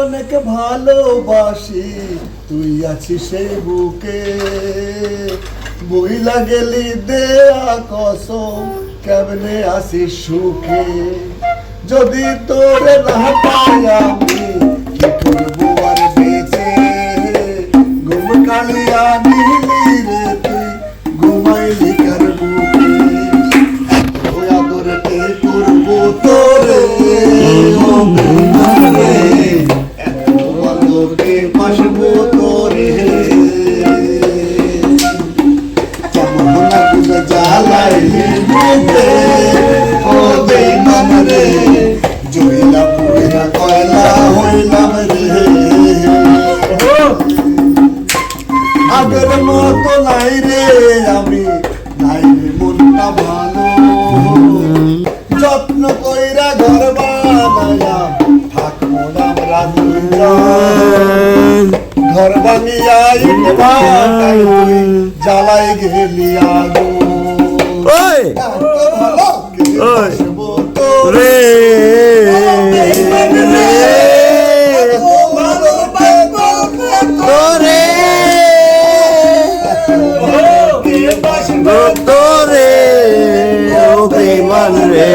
অনেক ভালোবাসি, তুই আছিস সেই বুকে। বইলা গেলি দেয়া কসম, কেমনে আসিস সুখে। যদি তোরে না পাই আমি, কি করবো আর বেঁচে। ঘুম কালিয়া নিলি রে তুই, ঘুমাইলি কার বুকে। ওই আদরকে করবো তোরে, ও বেঈমান রে, এত ভালোকে বাসবো তোরে। কেমন আগুন জ্বালাইলি বুকে, ও বেঈমান রে, জ্বলিলা পুড়িলা কয়লা হইলাম রে। আগের মতো নাই রে আমি, নাই রে মনটা ভালো। যত্ন কইরা ঘর বানায়া থাকবো আমরা দুইজন। ঘর ভাঙিয়া ইট ভাটাই তুই জ্বালাই গেলি আগুন। এত ভালো কে বাসবো তোরে, তোরে ও বেঈমান রে।